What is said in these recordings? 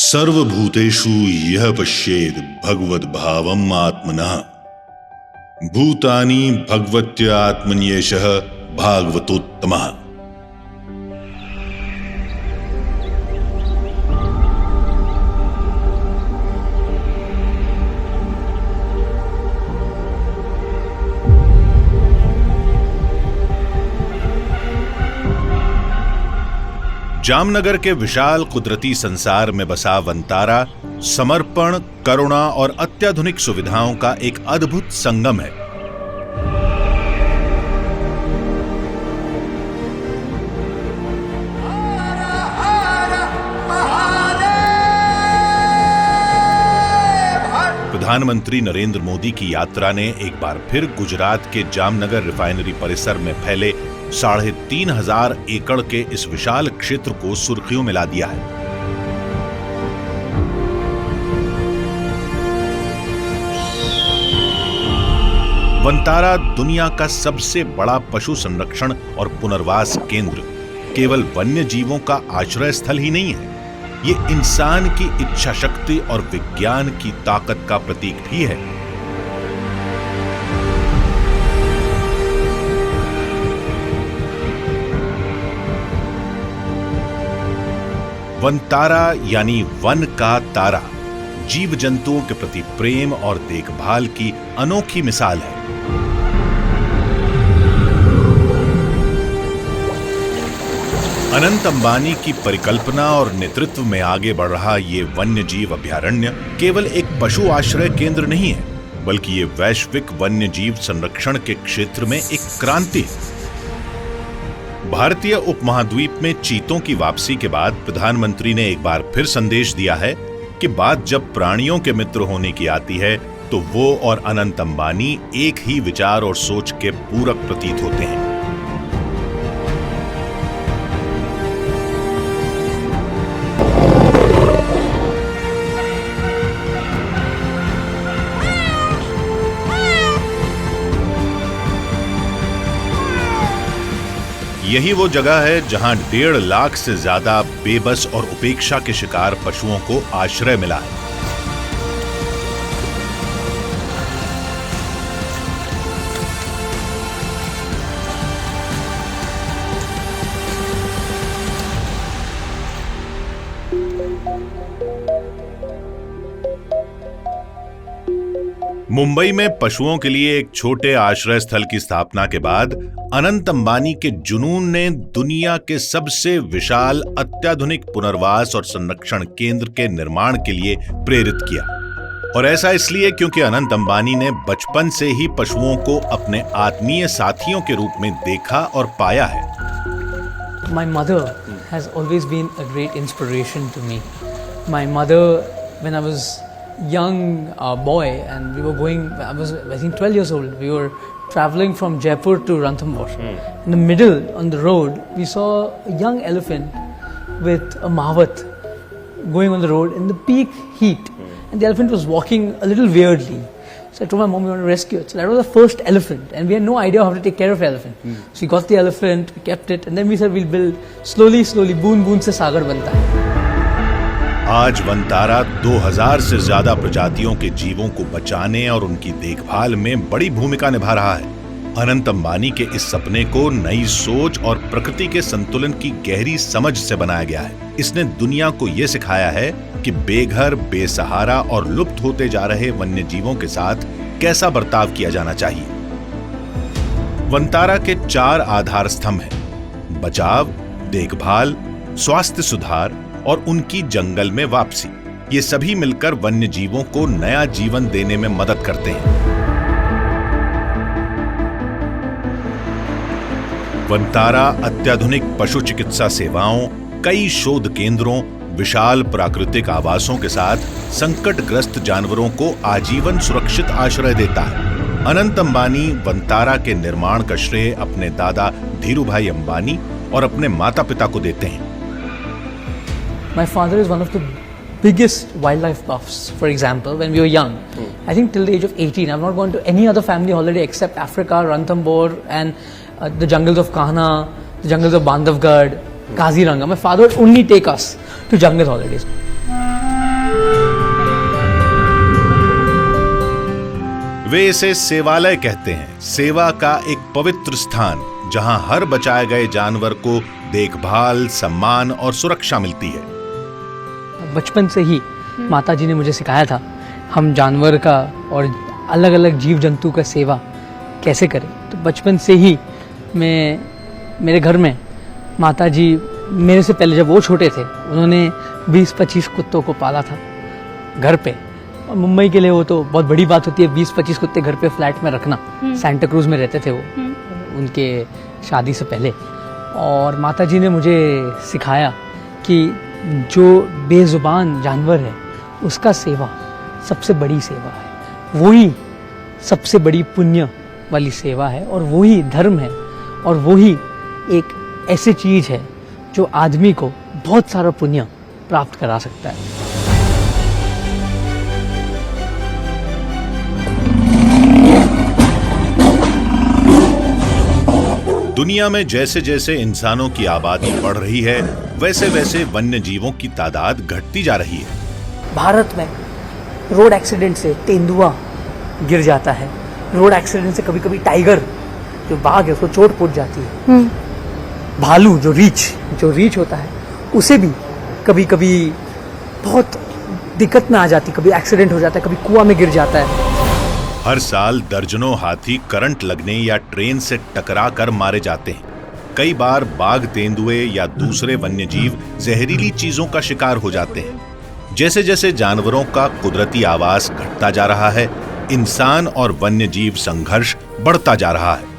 सर्वभूतेषु यः पश्येद भगवद्भावम् आत्मनः भूतानि भगवत्यात्मन्येषः भागवतोत्तमः। जामनगर के विशाल कुदरती संसार में बसा वनतारा समर्पण, करुणा और अत्याधुनिक सुविधाओं का एक अद्भुत संगम है। प्रधानमंत्री नरेंद्र मोदी की यात्रा ने एक बार फिर गुजरात के जामनगर रिफाइनरी परिसर में फैले 3,500 एकड़ के इस विशाल क्षेत्र को सुर्खियों में ला दिया है। वनतारा दुनिया का सबसे बड़ा पशु संरक्षण और पुनर्वास केंद्र केवल वन्य जीवों का आश्रय स्थल ही नहीं है, ये इंसान की इच्छा शक्ति और विज्ञान की ताकत का प्रतीक भी है। वनतारा यानी वन का तारा जीव जंतुओं के प्रति प्रेम और देखभाल की अनोखी मिसाल है। अनंत अंबानी की परिकल्पना और नेतृत्व में आगे बढ़ रहा ये वन्य जीव अभयारण्य केवल एक पशु आश्रय केंद्र नहीं है, बल्कि ये वैश्विक वन्य जीव संरक्षण के क्षेत्र में एक क्रांति है। भारतीय उपमहाद्वीप में चीतों की वापसी के बाद प्रधानमंत्री ने एक बार फिर संदेश दिया है कि बात जब प्राणियों के मित्र होने की आती है तो वो और अनंत अंबानी एक ही विचार और सोच के पूरक प्रतीत होते हैं। यही वो जगह है जहां 1.5 लाख से ज्यादा बेबस और उपेक्षा के शिकार पशुओं को आश्रय मिला है। मुंबई में पशुओं के लिए एक छोटे आश्रय स्थल की स्थापना के बाद अनंत अंबानी के जुनून ने दुनिया के सबसे विशाल अत्याधुनिक पुनर्वास और संरक्षण केंद्र के निर्माण के लिए प्रेरित किया। और ऐसा इसलिए क्योंकि अनंत अंबानी ने बचपन से ही पशुओं को अपने आत्मीय साथियों के रूप में देखा और पाया है। My mother has always been a great inspiration to me. My mother, when I was young boy and we were going, I was I think 12 years old, we were traveling from Jaipur to Ranthambore. In the middle on the road we saw a young elephant with a mavat going on the road in the peak heat, and the elephant was walking a little weirdly. So I told my mom we want to rescue it. So that was the first elephant and we had no idea how to take care of the elephant. So we got the elephant, we kept it, and then we said we'll build slowly बूंद बूंद से सागर बनता है। आज वनतारा 2000 से ज्यादा प्रजातियों के जीवों को बचाने और उनकी देखभाल में बड़ी भूमिका निभा रहा है। अनंत अंबानी के इस सपने को नई सोच और प्रकृति के संतुलन की गहरी समझ से बनाया गया है। इसने दुनिया को यह सिखाया है कि बेघर, बेसहारा और लुप्त होते जा रहे वन्य जीवों के साथ कैसा बर्ताव किया जाना चाहिए। वनतारा के 4 आधार स्तंभ हैं: बचाव, देखभाल, स्वास्थ्य सुधार और उनकी जंगल में वापसी। ये सभी मिलकर वन्य जीवों को नया जीवन देने में मदद करते हैं। वनतारा अत्याधुनिक पशु चिकित्सा सेवाओं, कई शोध केंद्रों, विशाल प्राकृतिक आवासों के साथ संकटग्रस्त जानवरों को आजीवन सुरक्षित आश्रय देता है। अनंत अंबानी वनतारा के निर्माण का श्रेय अपने दादा धीरूभाई अंबानी और अपने माता पिता को देते हैं। My father is one of the biggest wildlife buffs. For example, when we were young, I think till the age of 18, I've not gone to any other family holiday except Africa, Ranthambore, and the jungles of Kahana, the jungles of Bandhavgarh, Kaziranga. My father would only take us to jungle holidays. वे इसे सेवालय कहते हैं, सेवा का एक पवित्र स्थान जहां हर बचाए गए जानवर को देखभाल, सम्मान और सुरक्षा मिलती है। बचपन से ही माताजी ने मुझे सिखाया था हम जानवर का और अलग अलग जीव जंतु का सेवा कैसे करें। तो बचपन से ही मेरे घर में माताजी मेरे से पहले जब वो छोटे थे उन्होंने 20-25 कुत्तों को पाला था घर पे। और मुंबई के लिए वो तो बहुत बड़ी बात होती है 20-25 कुत्ते घर पे फ्लैट में रखना। सेंटा क्रूज में रहते थे वो उनके शादी से पहले। और माताजी ने मुझे सिखाया कि जो बेजुबान जानवर है उसका सेवा सबसे बड़ी सेवा है, वही सबसे बड़ी पुण्य वाली सेवा है और वही धर्म है और वही एक ऐसी चीज है जो आदमी को बहुत सारा पुण्य प्राप्त करा सकता है। दुनिया में जैसे जैसे इंसानों की आबादी बढ़ रही है वैसे वैसे वन्य जीवों की तादाद घटती जा रही है। भारत में रोड एक्सीडेंट से तेंदुआ गिर जाता है, रोड एक्सीडेंट से कभी कभी टाइगर जो बाघ है उसको चोट पहुंच जाती है। भालू जो रीछ होता है उसे भी कभी कभी बहुत दिक्कत में आ जाती, कभी एक्सीडेंट हो जाता है, कभी कुआं में गिर जाता है। हर साल दर्जनों हाथी करंट लगने या ट्रेन से टकरा कर मारे जाते हैं। कई बार बाघ, तेंदुए या दूसरे वन्यजीव जहरीली चीजों का शिकार हो जाते हैं। जैसे जैसे जानवरों का कुदरती आवास घटता जा रहा है, इंसान और वन्यजीव संघर्ष बढ़ता जा रहा है।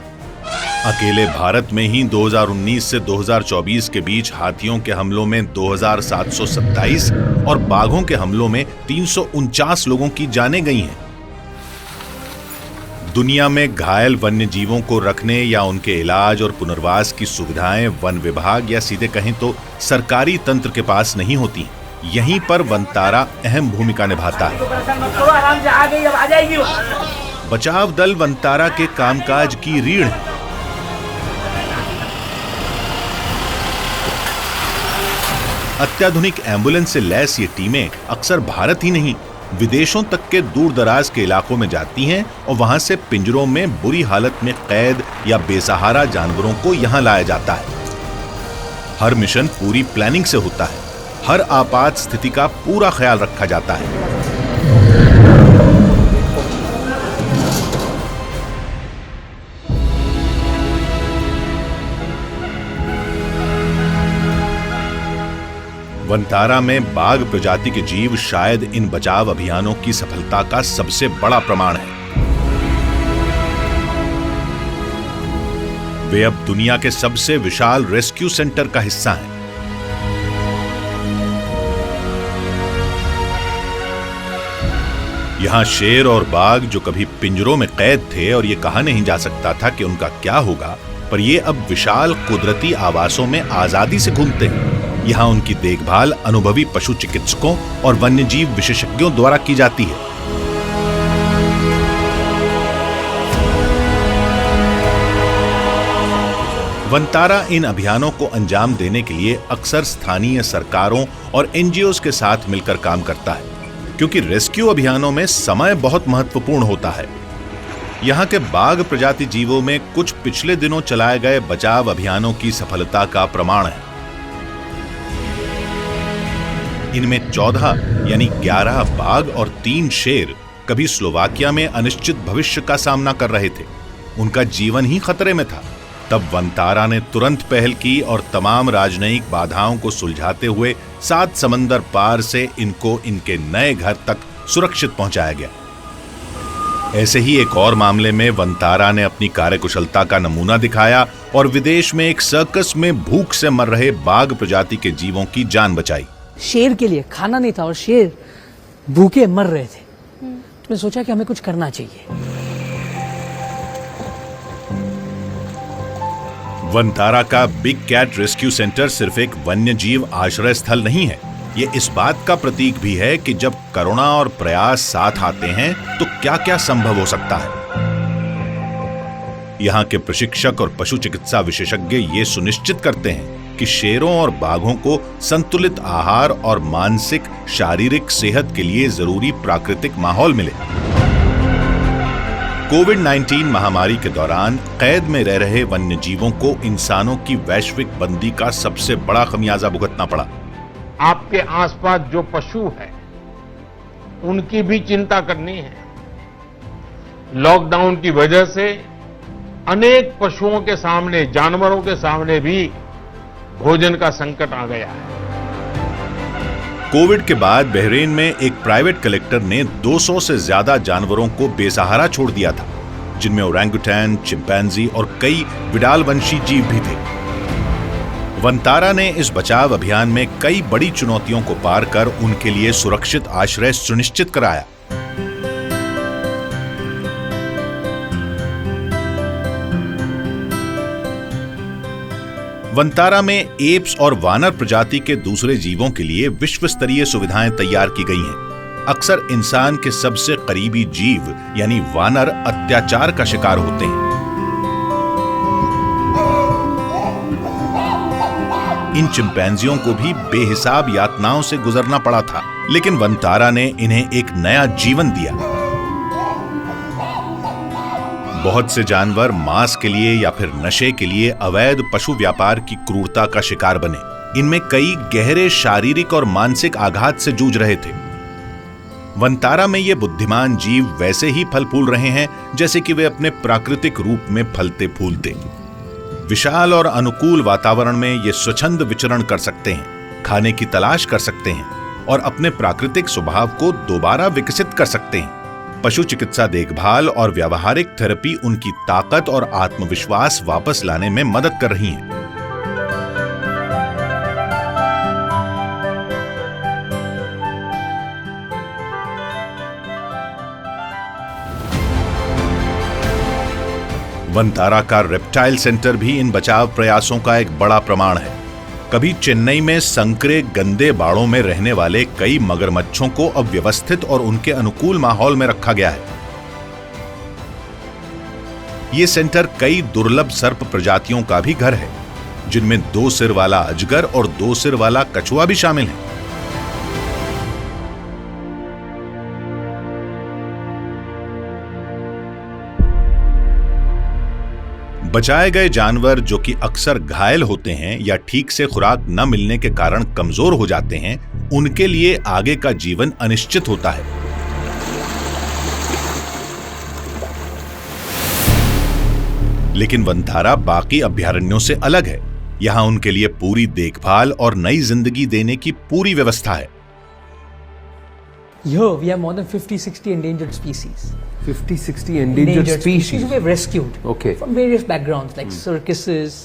अकेले भारत में ही 2019 से 2024 के बीच हाथियों के हमलों में 2727 और बाघों के हमलों में 349 लोगों की जानें गई हैं। दुनिया में घायल वन्य जीवों को रखने या उनके इलाज और पुनर्वास की सुविधाएं वन विभाग या सीधे कहें तो सरकारी तंत्र के पास नहीं होती। यहीं पर वनतारा अहम भूमिका निभाता है। बचाव दल वनतारा के कामकाज की रीढ़ है। अत्याधुनिक एम्बुलेंस से लैस ये टीमें अक्सर भारत ही नहीं विदेशों तक के दूर दराज के इलाकों में जाती हैं और वहां से पिंजरों में बुरी हालत में कैद या बेसहारा जानवरों को यहां लाया जाता है। हर मिशन पूरी प्लानिंग से होता है, हर आपात स्थिति का पूरा ख्याल रखा जाता है। वनतारा में बाघ प्रजाति के जीव शायद इन बचाव अभियानों की सफलता का सबसे बड़ा प्रमाण है। वे अब दुनिया के सबसे विशाल रेस्क्यू सेंटर का हिस्सा हैं। यहां शेर और बाघ जो कभी पिंजरों में कैद थे और ये कहा नहीं जा सकता था कि उनका क्या होगा, पर ये अब विशाल कुदरती आवासों में आजादी से घूमते हैं। यहाँ उनकी देखभाल अनुभवी पशु चिकित्सकों और वन्यजीव विशेषज्ञों द्वारा की जाती है। वनतारा इन अभियानों को अंजाम देने के लिए अक्सर स्थानीय सरकारों और एनजीओज के साथ मिलकर काम करता है, क्योंकि रेस्क्यू अभियानों में समय बहुत महत्वपूर्ण होता है। यहाँ के बाघ प्रजाति जीवों में कुछ पिछले दिनों चलाए गए बचाव अभियानों की सफलता का प्रमाण है। इनमें 14 यानी 11 बाघ और 3 शेर कभी स्लोवाकिया में अनिश्चित भविष्य का सामना कर रहे थे। उनका जीवन ही खतरे में था। तब वनतारा ने तुरंत पहल की और तमाम राजनयिक बाधाओं को सुलझाते हुए 7 समंदर पार से इनको इनके नए घर तक सुरक्षित पहुंचाया गया। ऐसे ही एक और मामले में वनतारा ने अपनी कार्यकुशलता का नमूना दिखाया और विदेश में एक सर्कस में भूख से मर रहे बाघ प्रजाति के जीवों की जान बचाई। शेर के लिए खाना नहीं था और शेर भूखे मर रहे थे। तो मैंने सोचा कि हमें कुछ करना चाहिए। वनतारा का बिग कैट रेस्क्यू सेंटर सिर्फ एक वन्य जीव आश्रय स्थल नहीं है, ये इस बात का प्रतीक भी है कि जब करुणा और प्रयास साथ आते हैं तो क्या क्या संभव हो सकता है। यहाँ के प्रशिक्षक और पशु चिकित्सा विशेषज्ञ ये सुनिश्चित करते हैं कि शेरों और बाघों को संतुलित आहार और मानसिक शारीरिक सेहत के लिए जरूरी प्राकृतिक माहौल मिले। कोविड-19 महामारी के दौरान कैद में रह रहे वन्य जीवों को इंसानों की वैश्विक बंदी का सबसे बड़ा खमियाजा भुगतना पड़ा। आपके आसपास जो पशु है उनकी भी चिंता करनी है। लॉकडाउन की वजह से अनेक पशुओं के सामने, जानवरों के सामने भी भोजन का संकट आ गया है। कोविड के बाद बहरीन में एक प्राइवेट कलेक्टर ने 200 से ज्यादा जानवरों को बेसहारा छोड़ दिया था, जिनमें ओरंगुटैन, चिंपैंजी और कई विडालवंशी जीव भी थे। वंतारा ने इस बचाव अभियान में कई बड़ी चुनौतियों को पार कर उनके लिए सुरक्षित आश्रय सुनिश्चित कराया। वंतारा में एप्स और वानर प्रजाति के दूसरे जीवों के लिए विश्व स्तरीय सुविधाएं तैयार की गई हैं। अक्सर इंसान के सबसे करीबी जीव यानी वानर अत्याचार का शिकार होते हैं। इन चिंपैंजियों को भी बेहिसाब यातनाओं से गुजरना पड़ा था, लेकिन वंतारा ने इन्हें एक नया जीवन दिया। बहुत से जानवर मांस के लिए या फिर नशे के लिए अवैध पशु व्यापार की क्रूरता का शिकार बने। इनमें कई गहरे शारीरिक और मानसिक आघात से जूझ रहे थे। वंतारा में ये बुद्धिमान जीव वैसे ही फल फूल रहे हैं जैसे कि वे अपने प्राकृतिक रूप में फलते फूलते। विशाल और अनुकूल वातावरण में ये स्वच्छंद विचरण कर सकते हैं, खाने की तलाश कर सकते हैं और अपने प्राकृतिक स्वभाव को दोबारा विकसित कर सकते हैं। पशु चिकित्सा देखभाल और व्यावहारिक थेरेपी उनकी ताकत और आत्मविश्वास वापस लाने में मदद कर रही हैं। वंतारा का रेप्टाइल सेंटर भी इन बचाव प्रयासों का एक बड़ा प्रमाण है। कभी चेन्नई में संकरे गंदे बाड़ों में रहने वाले कई मगरमच्छों को अब व्यवस्थित और उनके अनुकूल माहौल में रखा गया है। ये सेंटर कई दुर्लभ सर्प प्रजातियों का भी घर है, जिनमें 2 सिर वाला अजगर और 2 सिर वाला कछुआ भी शामिल है। बचाए गए जानवर जो कि अक्सर घायल होते हैं या ठीक से खुराक न मिलने के कारण कमजोर हो जाते हैं, उनके लिए आगे का जीवन अनिश्चित होता है। लेकिन वंतारा बाकी अभयारण्यों से अलग है। यहां उनके लिए पूरी देखभाल और नई जिंदगी देने की पूरी व्यवस्था है। Here we have more than 50-60 endangered species. 50-60 endangered species we have rescued from various backgrounds like circuses,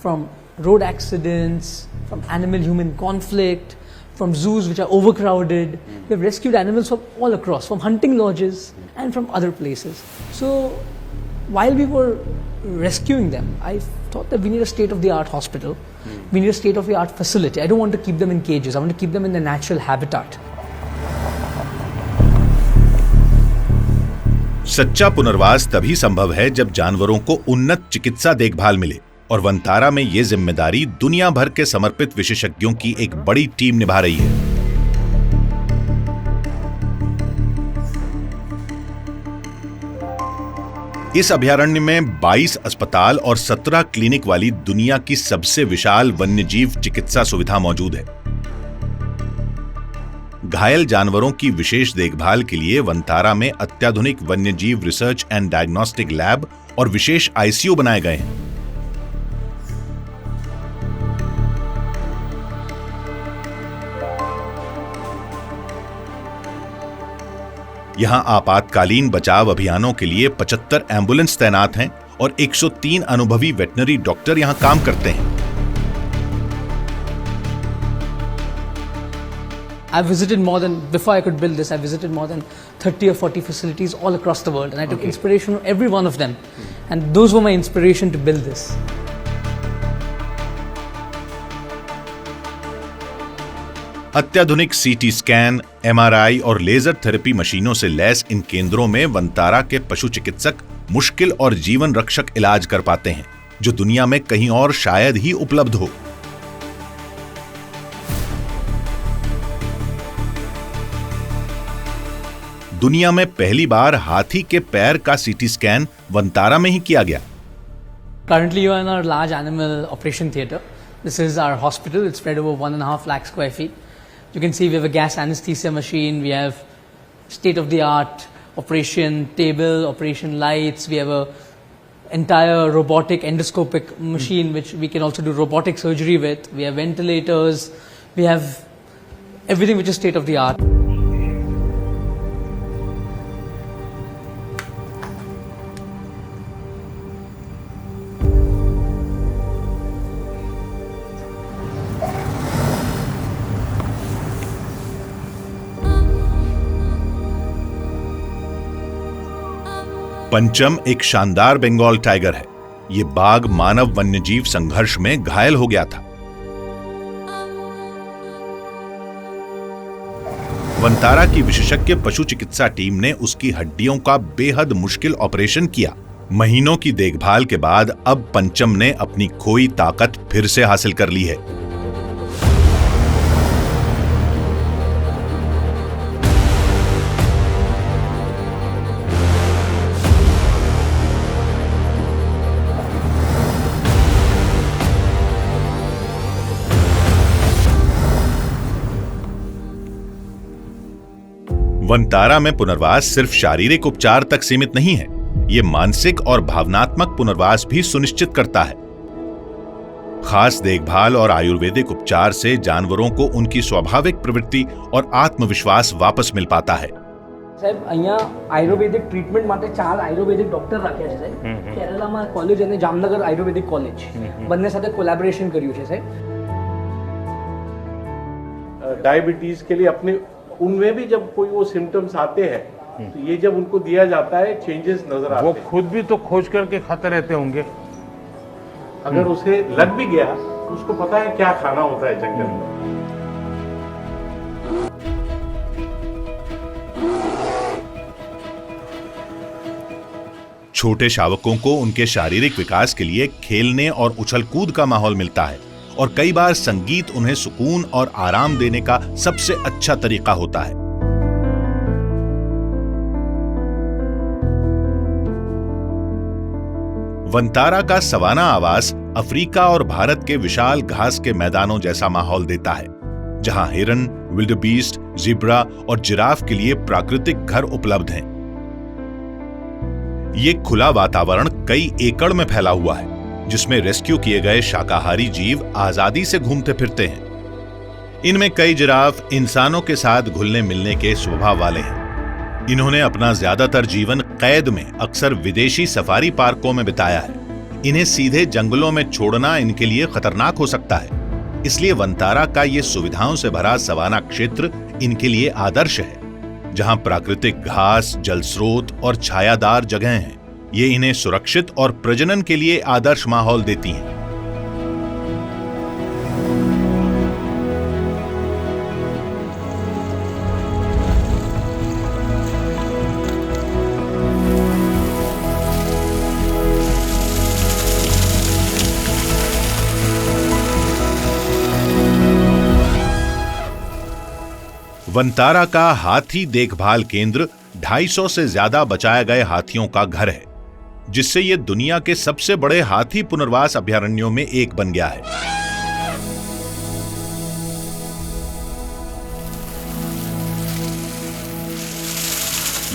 from road accidents, from animal-human conflict, from zoos which are overcrowded. We have rescued animals from all across, from hunting lodges and from other places. So while we were rescuing them, I thought that we need a state-of-the-art hospital. We need a state-of-the-art facility. I don't want to keep them in cages. I want to keep them in their natural habitat. सच्चा पुनर्वास तभी संभव है जब जानवरों को उन्नत चिकित्सा देखभाल मिले, और वंतारा में ये जिम्मेदारी दुनिया भर के समर्पित विशेषज्ञों की एक बड़ी टीम निभा रही है। इस अभयारण्य में 22 अस्पताल और 17 क्लिनिक वाली दुनिया की सबसे विशाल वन्यजीव चिकित्सा सुविधा मौजूद है। घायल जानवरों की विशेष देखभाल के लिए वंतारा में अत्याधुनिक वन्यजीव रिसर्च एंड डायग्नोस्टिक लैब और विशेष आईसीयू बनाए गए हैं। यहां आपातकालीन बचाव अभियानों के लिए 75 एम्बुलेंस तैनात हैं और 103 अनुभवी वेटनरी डॉक्टर यहां काम करते हैं। I visited more than, before I could build this, I visited more than 30 or 40 facilities all across the world, and I took inspiration from every one of them, and those were my inspiration to build this. अत्याधुनिक CT scan, MRI और laser therapy मशीनों से lace इन केंद्रों में वंतारा के पशु चिकित्सक मुश्किल और जीवन रक्षक इलाज कर पाते हैं, जो दुनिया में कहीं और शायद ही उपलब्ध हो। दुनिया में पहली बार हाथी के पैर का सीटी स्कैन वंतारा में ही किया गया। Currently, you are in our large animal operation theatre. This is our hospital. It's spread over 1.5 lakh square feet. You can see we have a gas anesthesia machine. We have state-of-the-art operation table, operation lights. We have a entire robotic endoscopic machine which we can also do robotic surgery with. We have ventilators. We have everything which is state-of-the-art. पंचम एक शानदार Bengal tiger है। ये बाघ मानव वन्यजीव संघर्ष में घायल हो गया था। वंतारा की विशेषज्ञ पशु चिकित्सा टीम ने उसकी हड्डियों का बेहद मुश्किल ऑपरेशन किया। महीनों की देखभाल के बाद अब पंचम ने अपनी खोई ताकत फिर से हासिल कर ली है। वंतारा में पुनर्वास सिर्फ शारीरिक उपचार तक सीमित नहीं है, ये मानसिक और भावनात्मक पुनर्वास भी सुनिश्चित करता है। खास देखभाल और आयुर्वेदिक उपचार से जानवरों को उनकी स्वाभाविक प्रवृत्ति और आत्मविश्वास वापस मिल पाता है। साहब અહીંયા આયુર્વેદિક ટ્રીટમેન્ટ માટે 4 આયુર્વેદિક ડોક્ટર રાખ્યા છે સાહેબ। કેરલામાં કોલેજ અને જામનગર આયુર્વેદિક કોલેજ બંને સાથે કોલેબોરેશન કર્યું છે સાહેબ। डायबिटीज के लिए अपने उनमें भी जब कोई वो सिम्टम्स आते हैं तो ये जब उनको दिया जाता है चेंजेस नजर आते हैं। वो खुद भी तो खोज करके खाते रहते होंगे। अगर उसे लग भी गया तो उसको पता है क्या खाना होता है जंगल में। छोटे शावकों को उनके शारीरिक विकास के लिए खेलने और उछल कूद का माहौल मिलता है और कई बार संगीत उन्हें सुकून और आराम देने का सबसे अच्छा तरीका होता है। वंतारा का सवाना आवास अफ्रीका और भारत के विशाल घास के मैदानों जैसा माहौल देता है, जहां हिरन, विल्डबीस्ट, ज़ेब्रा और जिराफ के लिए प्राकृतिक घर उपलब्ध हैं। ये खुला वातावरण कई एकड़ में फैला हुआ है, जिसमें रेस्क्यू किए गए शाकाहारी जीव आजादी से घूमते फिरते हैं। इनमें कई जिराफ इंसानों के साथ घुलने मिलने के स्वभाव वाले हैं। इन्होंने अपना ज्यादातर जीवन कैद में अक्सर विदेशी सफारी पार्कों में बिताया है। इन्हें सीधे जंगलों में छोड़ना इनके लिए खतरनाक हो सकता है, इसलिए वंतारा का ये सुविधाओं से भरा सवाना क्षेत्र इनके लिए आदर्श है, जहां प्राकृतिक घास, जल स्रोत और छायादार जगह हैं। ये इन्हें सुरक्षित और प्रजनन के लिए आदर्श माहौल देती हैं। वंतारा का हाथी देखभाल केंद्र 250 से ज्यादा बचाए गए हाथियों का घर है, जिससे यह दुनिया के सबसे बड़े हाथी पुनर्वास अभयारण्यों में एक बन गया है।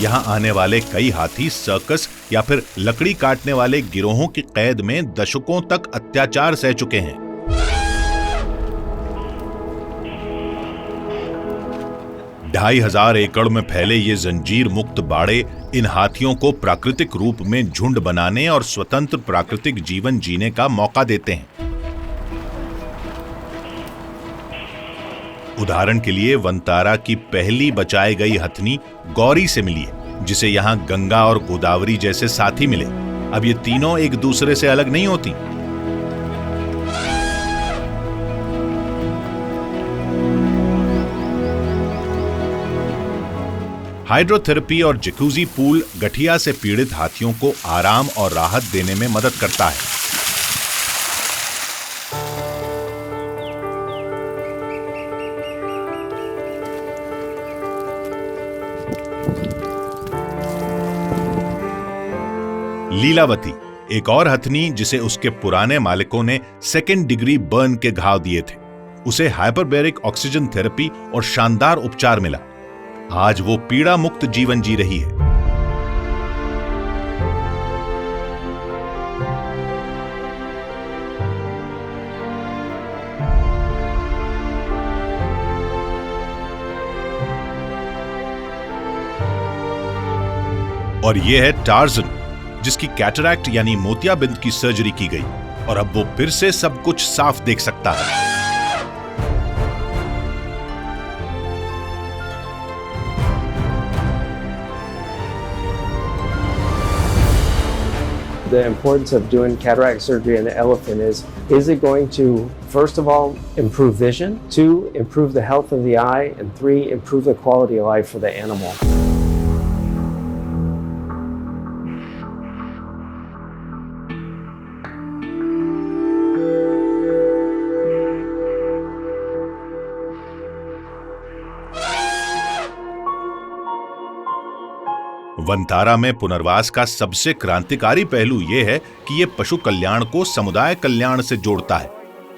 यहां आने वाले कई हाथी सर्कस या फिर लकड़ी काटने वाले गिरोहों की कैद में दशकों तक अत्याचार सह चुके हैं। ढाई हजार एकड़ में फैले ये जंजीर मुक्त बाड़े इन हाथियों को प्राकृतिक रूप में झुंड बनाने और स्वतंत्र प्राकृतिक जीवन जीने का मौका देते हैं। उदाहरण के लिए वंतारा की पहली बचाई गई हथनी गौरी से मिली है, जिसे यहां गंगा और गोदावरी जैसे साथी मिले। अब ये तीनों एक दूसरे से अलग नहीं होती। हाइड्रोथेरेपी और जकूजी पूल गठिया से पीड़ित हाथियों को आराम और राहत देने में मदद करता है। लीलावती, एक और हथनी जिसे उसके पुराने मालिकों ने 2nd डिग्री बर्न के घाव दिए थे, उसे हाइपरबैरिक ऑक्सीजन थेरेपी और शानदार उपचार मिला। आज वो पीड़ा मुक्त जीवन जी रही है। और ये है टार्जन, जिसकी कैटरैक्ट यानी मोतियाबिंद की सर्जरी की गई और अब वो फिर से सब कुछ साफ देख सकता है। The importance of doing cataract surgery in the elephant is it going to, first of all, improve vision, 2, improve the health of the eye, and 3, improve the quality of life for the animal. Vantara में पुनर्वास का सबसे क्रांतिकारी पहलू यह है कि यह पशु कल्याण को समुदाय कल्याण से जोड़ता है।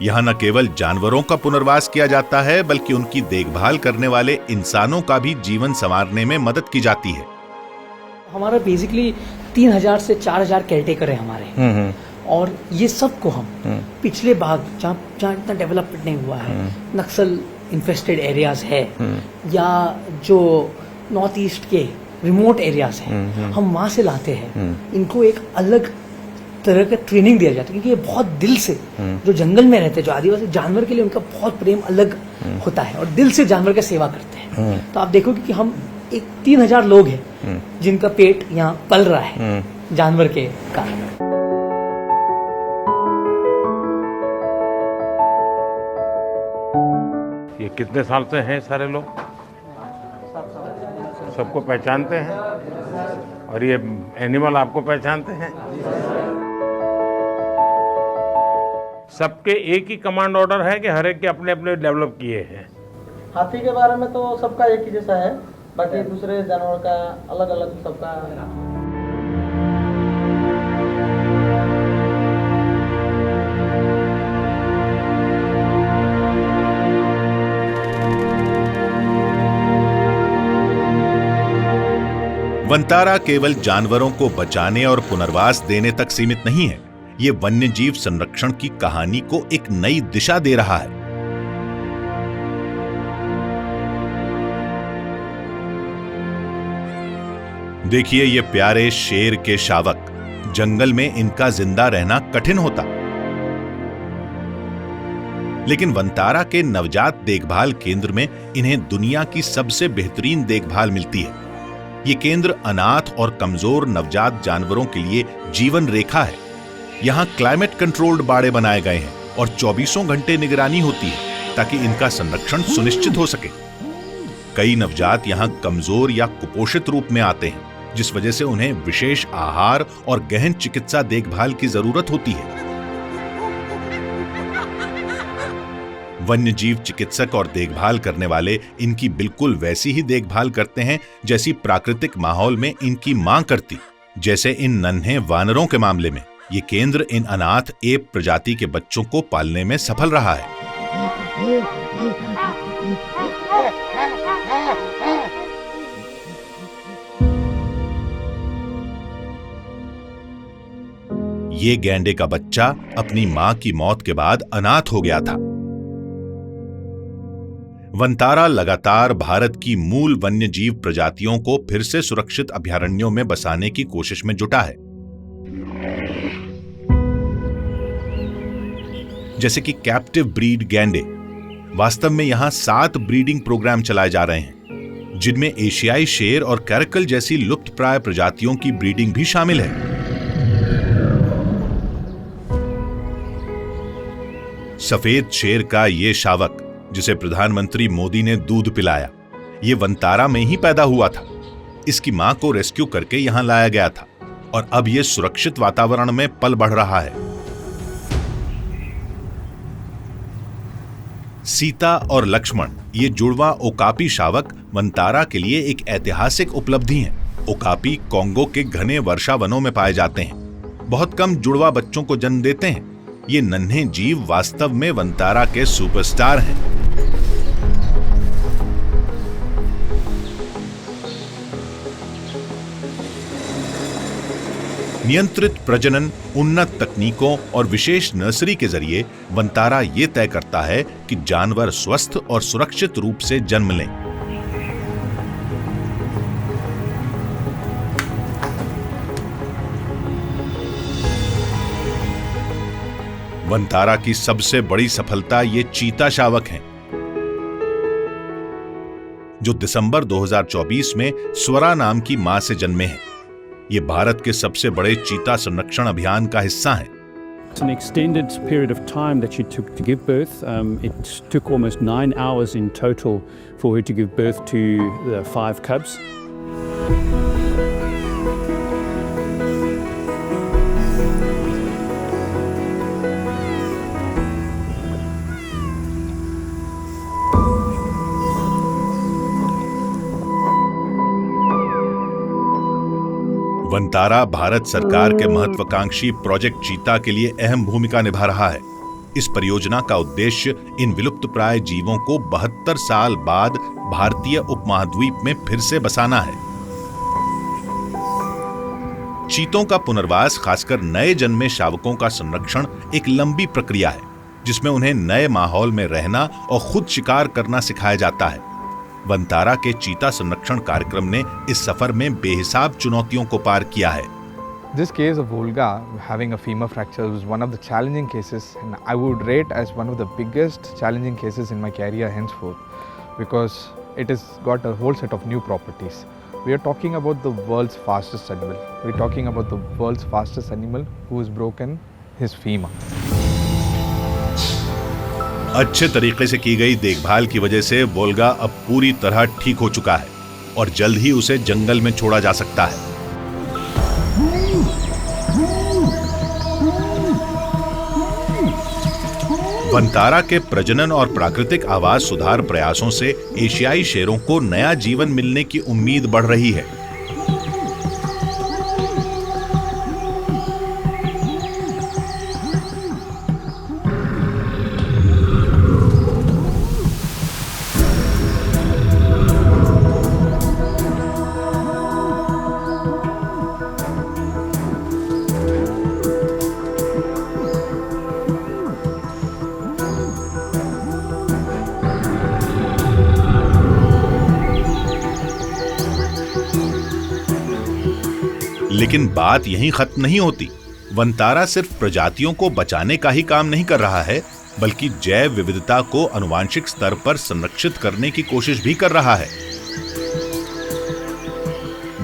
यहाँ न केवल जानवरों का पुनर्वास किया जाता है, बल्कि उनकी देखभाल करने वाले इंसानों का भी जीवन संवारने में मदद की जाती है। हमारा बेसिकली 3000 से 4000 केयरटेकर है हमारे, और ये सबको हम पिछले भाग जहाँ इतना डेवलपमेंट नहीं हुआ है, नक्सल इन्फेस्टेड एरियाज है या जो नॉर्थ ईस्ट के रिमोट एरियाज हैं, हम वहाँ से लाते हैं। इनको एक अलग तरह का ट्रेनिंग दिया जाता है, क्योंकि ये बहुत दिल से जो जंगल में रहते हैं, जो आदिवासी जानवर के लिए उनका बहुत प्रेम अलग होता है और दिल से जानवर का सेवा करते हैं। तो आप देखोगे कि हम एक 3000 लोग हैं जिनका पेट यहाँ पल रहा है जानवर के कारण। ये कितने साल से हैं सारे लोग? सबको पहचानते हैं? और ये एनिमल आपको पहचानते हैं? सबके एक ही कमांड ऑर्डर है कि हर एक के अपने अपने डेवलप किए हैं? हाथी के बारे में तो सबका एक ही जैसा है, बाकी दूसरे जानवर का अलग अलग सबका। वनतारा केवल जानवरों को बचाने और पुनर्वास देने तक सीमित नहीं है, ये वन्यजीव संरक्षण की कहानी को एक नई दिशा दे रहा है। देखिए ये प्यारे शेर के शावक, जंगल में इनका जिंदा रहना कठिन होता, लेकिन वनतारा के नवजात देखभाल केंद्र में इन्हें दुनिया की सबसे बेहतरीन देखभाल मिलती है। ये केंद्र अनाथ और कमजोर नवजात जानवरों के लिए जीवन रेखा है। यहाँ क्लाइमेट कंट्रोल्ड बाड़े बनाए गए हैं और 24 घंटे निगरानी होती है ताकि इनका संरक्षण सुनिश्चित हो सके। कई नवजात यहाँ कमजोर या कुपोषित रूप में आते हैं, जिस वजह से उन्हें विशेष आहार और गहन चिकित्सा देखभाल की जरूरत होती है। वन्यजीव चिकित्सक और देखभाल करने वाले इनकी बिल्कुल वैसी ही देखभाल करते हैं जैसी प्राकृतिक माहौल में इनकी मां करती। जैसे इन नन्हे वानरों के मामले में ये केंद्र इन अनाथ एप प्रजाति के बच्चों को पालने में सफल रहा है। ये गैंडे का बच्चा अपनी मां की मौत के बाद अनाथ हो गया था। वनतारा लगातार भारत की मूल वन्यजीव प्रजातियों को फिर से सुरक्षित अभयारण्यों में बसाने की कोशिश में जुटा है। जैसे कि कैप्टिव ब्रीड गैंडे। वास्तव में यहां 7 ब्रीडिंग प्रोग्राम चलाए जा रहे हैं, जिनमें एशियाई शेर और कैरकल जैसी लुप्तप्राय प्रजातियों की ब्रीडिंग भी शामिल है। सफेद शेर का ये शावक, जिसे प्रधानमंत्री मोदी ने दूध पिलाया, ये वनतारा में ही पैदा हुआ था। इसकी मां को रेस्क्यू करके यहां लाया गया था और अब ये सुरक्षित वातावरण में पल बढ़ रहा है। सीता और लक्ष्मण, ये जुड़वा ओकापी शावक वनतारा के लिए एक ऐतिहासिक उपलब्धि है। ओकापी कोंगो के घने वर्षा वनों में पाए जाते हैं। बहुत कम जुड़वा बच्चों को जन्म देते हैं। ये नन्हे जीव वास्तव में वंतारा के सुपरस्टार हैं। नियंत्रित प्रजनन, उन्नत तकनीकों और विशेष नर्सरी के जरिए वंतारा ये तय करता है कि जानवर स्वस्थ और सुरक्षित रूप से जन्म लें। वंतारा की सबसे बड़ी सफलता ये चीता शावक हैं, जो दिसंबर 2024 में स्वरा नाम की मां से जन्मे हैं। ये भारत के सबसे बड़े चीता संरक्षण अभियान का हिस्सा हैं। It's an extended period of time that she took to give birth. It took almost 9 hours in total for her to give birth to the 5 cubs. Vantara Bharat सरकार के महत्वाकांक्षी प्रोजेक्ट चीता के लिए अहम भूमिका निभा रहा है। इस परियोजना का उद्देश्य इन विलुप्तप्राय जीवों को 72 साल बाद भारतीय उपमहाद्वीप में फिर से बसाना है। चीतों का पुनर्वास, खासकर नए जन्मे शावकों का संरक्षण एक लंबी प्रक्रिया है, जिसमें उन्हें नए माहौल में रहना और खुद शिकार करना सिखाया जाता है। वंतारा के चीता संरक्षण कार्यक्रम ने इस सफर में बेहिसाब चुनौतियों को पार किया है। This case of Volga having a femur fracture was one of the challenging cases, and I would rate as one of the biggest challenging cases in my career henceforth, because it has got a whole set of new properties. We are talking about the world's fastest animal. We are talking about the world's fastest animal who has broken his femur. अच्छे तरीके से की गई देखभाल की वजह से वोल्गा अब पूरी तरह ठीक हो चुका है और जल्द ही उसे जंगल में छोड़ा जा सकता है। वंतारा के प्रजनन और प्राकृतिक आवास सुधार प्रयासों से एशियाई शेरों को नया जीवन मिलने की उम्मीद बढ़ रही है। लेकिन बात यहीं खत्म नहीं होती। वंतारा सिर्फ प्रजातियों को बचाने का ही काम नहीं कर रहा है, बल्कि जैव विविधता को आनुवांशिक स्तर पर संरक्षित करने की कोशिश भी कर रहा है।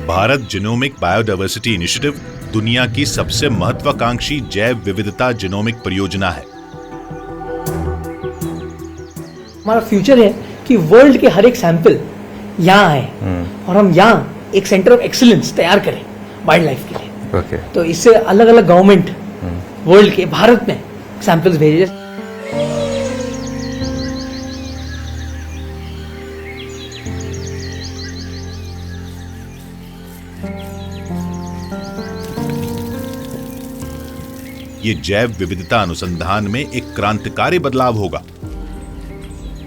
भारत जीनोमिक बायोडायवर्सिटी इनिशिएटिव दुनिया की सबसे महत्वाकांक्षी जैव विविधता जीनोमिक परियोजना है। हमारा फ्यूचर है कि वर्ल्ड के हर एक सैंपल यहाँ आए और हम यहाँ एक सेंटर ऑफ एक्सीलेंस तैयार करें वाइल्ड लाइफ के लिए। तो इससे अलग अलग गवर्नमेंट वर्ल्ड के भारत में सैंपल्स भेजे। ये जैव विविधता अनुसंधान में एक क्रांतिकारी बदलाव होगा।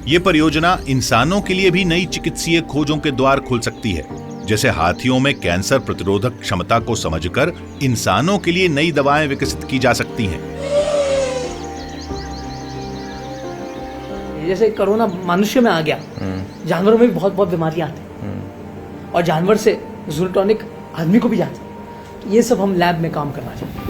ये परियोजना इंसानों के लिए भी नई चिकित्सीय खोजों के द्वार खोल सकती है, जैसे हाथियों में कैंसर प्रतिरोधक क्षमता को समझकर इंसानों के लिए नई दवाएं विकसित की जा सकती हैं। जैसे कोरोना मनुष्य में आ गया, जानवरों में भी बहुत बहुत बीमारियां आती और जानवर से जूनोटॉनिक आदमी को भी जाती। तो ये सब हम लैब में काम करना चाहते हैं।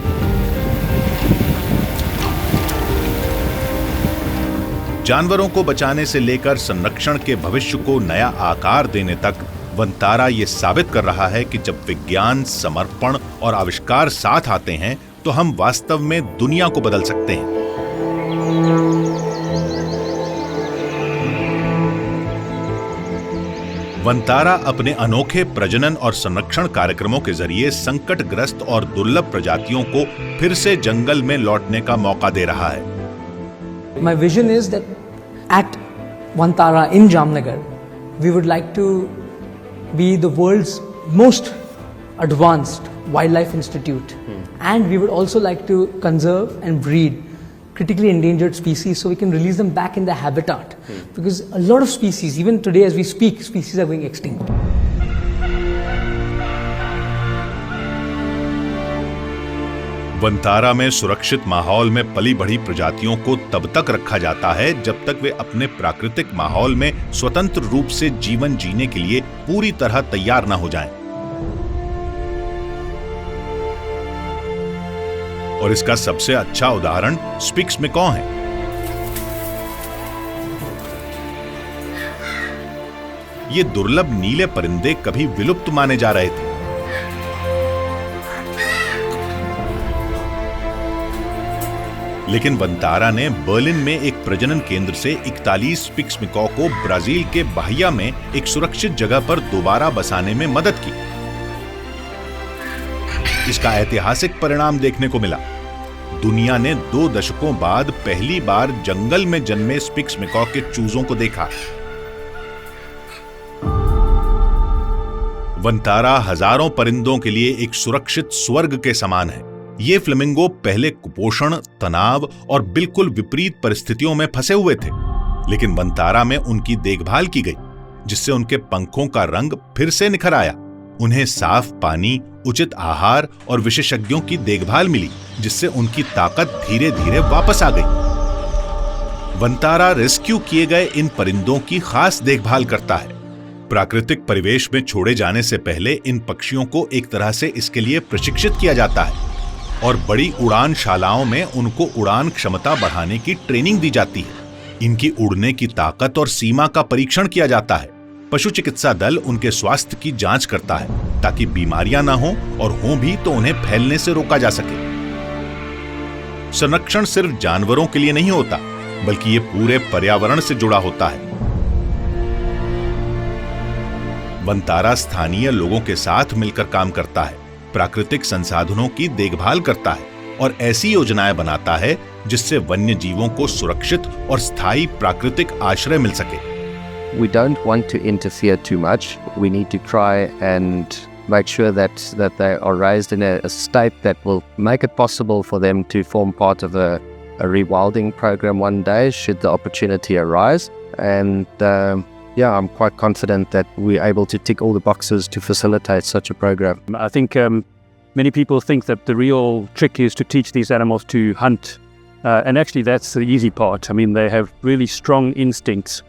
जानवरों को बचाने से लेकर संरक्षण के भविष्य को नया आकार देने तक वंतारा ये साबित कर रहा है कि जब विज्ञान, समर्पण और आविष्कार साथ आते हैं तो हम वास्तव में दुनिया को बदल सकते हैं। वंतारा अपने अनोखे प्रजनन और संरक्षण कार्यक्रमों के जरिए संकटग्रस्त और दुर्लभ प्रजातियों को फिर से जंगल में लौटने का मौका दे रहा है। My vision is that at Vantara in Jamnagar, we would like to be the world's most advanced Wildlife Institute. And we would also like to conserve and breed critically endangered species so we can release them back in their habitat. Because a lot of species, even today as we speak, species are going extinct. Vantara में सुरक्षित माहौल में पली बढ़ी प्रजातियों को तब तक रखा जाता है जब तक वे अपने प्राकृतिक माहौल में स्वतंत्र रूप से जीवन जीने के लिए पूरी तरह तैयार न हो जाएं। और इसका सबसे अच्छा उदाहरण स्पिक्स मैकॉ है। ये दुर्लभ नीले परिंदे कभी विलुप्त माने जा रहे थे, लेकिन वनतारा ने बर्लिन में एक प्रजनन केंद्र से 41 स्पिक्स मैकॉ को ब्राजील के बाहिया में एक सुरक्षित जगह पर दोबारा बसाने में मदद की। इसका ऐतिहासिक परिणाम देखने को मिला। दुनिया ने 2 दशकों बाद पहली बार जंगल में जन्मे स्पिक्स मैकॉ के चूजों को देखा। वनतारा हजारों परिंदों के लिए एक सुरक्षित स्वर्ग के समान है। ये फ्लेमिंगो पहले कुपोषण, तनाव और बिल्कुल विपरीत परिस्थितियों में फंसे हुए थे, लेकिन वनतारा में उनकी देखभाल की गई, जिससे उनके पंखों का रंग फिर से निखर आया। उन्हें साफ पानी, उचित आहार और विशेषज्ञों की देखभाल मिली, जिससे उनकी ताकत धीरे धीरे वापस आ गई। वनतारा रेस्क्यू किए गए इन परिंदों की खास देखभाल करता है। प्राकृतिक परिवेश में छोड़े जाने से पहले इन पक्षियों को एक तरह से इसके लिए प्रशिक्षित किया जाता है और बड़ी उड़ान शालाओं में उनको उड़ान क्षमता बढ़ाने की ट्रेनिंग दी जाती है। इनकी उड़ने की ताकत और सीमा का परीक्षण किया जाता है। पशु चिकित्सा दल उनके स्वास्थ्य की जांच करता है ताकि बीमारियां ना हो, और हों भी तो उन्हें फैलने से रोका जा सके। संरक्षण सिर्फ जानवरों के लिए नहीं होता, बल्कि ये पूरे पर्यावरण से जुड़ा होता है। वनतारा स्थानीय लोगों के साथ मिलकर काम करता है, प्राकृतिक संसाधनों की देखभाल करता है और ऐसी योजनाएं बनाता है जिससे वन्य जीवों को सुरक्षित और स्थायी प्राकृतिक आश्रय मिल सके। We don't want to interfere too much. We need to try and make sure that they are raised in a state that will make it possible for them to form part of a rewilding program one day should the opportunity arise. And yeah, I'm quite confident that we're able to tick all the boxes to facilitate such a program. I think many people think that the real trick is to teach these animals to hunt. And actually that's the easy part. I mean, they have really strong instincts.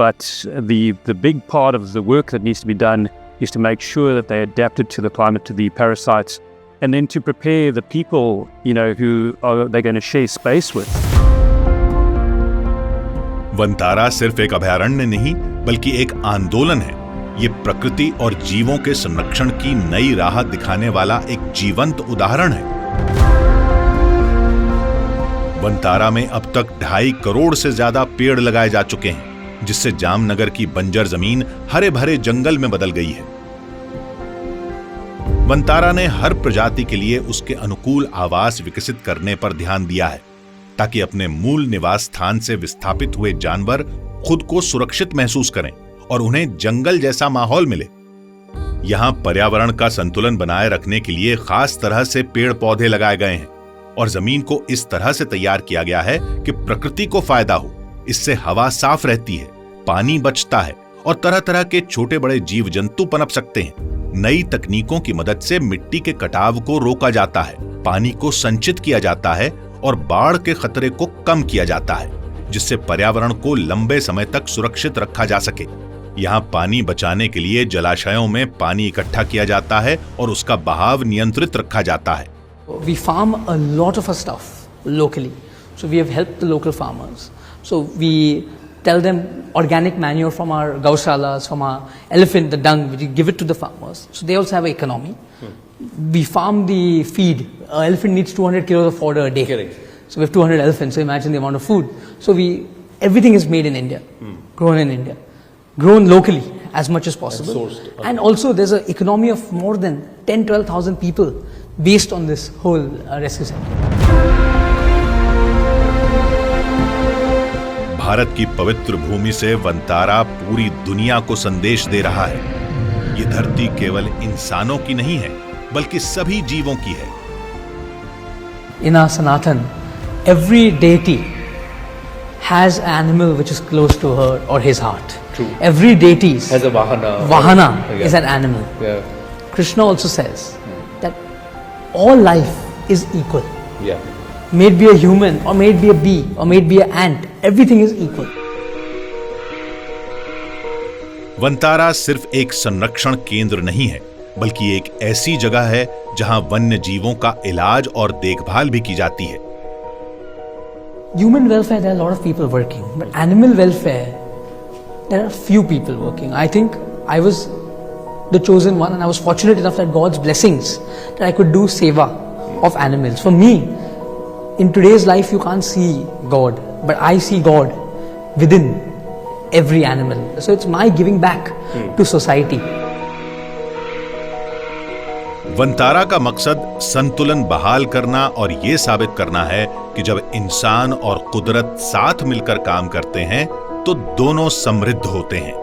But the big part of the work that needs to be done is to make sure that they're adapted to the climate, to the parasites, and then to prepare the people, who they're going to share space with. Vantara सिर्फ एक अभयारण्य नहीं, बल्कि एक आंदोलन है। ये प्रकृति और जीवों के संरक्षण की नई राह दिखाने वाला एक जीवंत उदाहरण है। वनतारा में अब तक 2.5 करोड़ से ज्यादा पेड़ लगाए जा चुके हैं, जिससे जामनगर की बंजर जमीन हरे भरे जंगल में बदल गई है। वनतारा ने हर प्रजाति के लिए उसके अनुकूल आवास विकसित करने पर ध्यान दिया है, ताकि अपने मूल निवास स्थान से विस्थापित हुए जानवर खुद को सुरक्षित महसूस करें और उन्हें जंगल जैसा माहौल मिले। यहां पर्यावरण का संतुलन बनाए रखने के लिए खास तरह से पेड़ पौधे लगाए गए हैं और जमीन को इस तरह से तैयार किया गया है कि प्रकृति को फायदा हो। इससे हवा साफ रहती है, पानी बचता है और तरह तरह के छोटे बड़े जीव जंतु पनप सकते हैं। नई तकनीकों की मदद से मिट्टी के कटाव को रोका जाता है, पानी को संचित किया जाता है और बाढ़ के खतरे को कम किया जाता है, जिससे पर्यावरण को लंबे समय तक सुरक्षित रखा जा सके। यहाँ पानी बचाने के लिए जलाशयों में पानी इकट्ठा किया जाता है और उसका बहाव नियंत्रित रखा जाता है। We farm a lot of our stuff locally, so we have helped the local farmers. So we tell them organic manure from our gaushalas, from our elephant, the dung, we give it to the farmers. So they also have an economy. We farm the feed. An elephant needs 200 kilos of fodder a day. Correct. So we have 200 elephants, so imagine the amount of food. So everything is made in India, grown in India, grown locally as much as possible. And sourced. Okay. And also there's an economy of more than 10-12,000 people based on this whole rescue center. Bharat की पवित्र भूमि से वनतारा पूरी दुनिया को संदेश दे रहा है। ये धरती केवल इंसानों की नहीं है, बल्कि सभी जीवों की है। In our Sanatan, every deity has an animal which is close to her or his heart. True. Every deity Has a Vahana. Vahana Yeah. is an animal. Yeah. Krishna also says that all life is equal. Yeah. May it be a human, or may it be a bee, or may it be an ant, everything is equal. Vantara सिर्फ एक संरक्षण केंद्र नहीं है, बल्कि एक ऐसी जगह है जहां वन्य जीवों का इलाज और देखभाल भी की जाती है। Human welfare, there are a lot of people working, but animal welfare, there are few people working. I think I was the chosen one, and I was fortunate enough that God's blessings that I could do seva of animals. For me, in today's life, you can't see God, but I see God within every animal. So it's my giving back to society. Vantara का मकसद संतुलन बहाल करना और ये साबित करना है कि जब इंसान और कुदरत साथ मिलकर काम करते हैं तो दोनों समृद्ध होते हैं।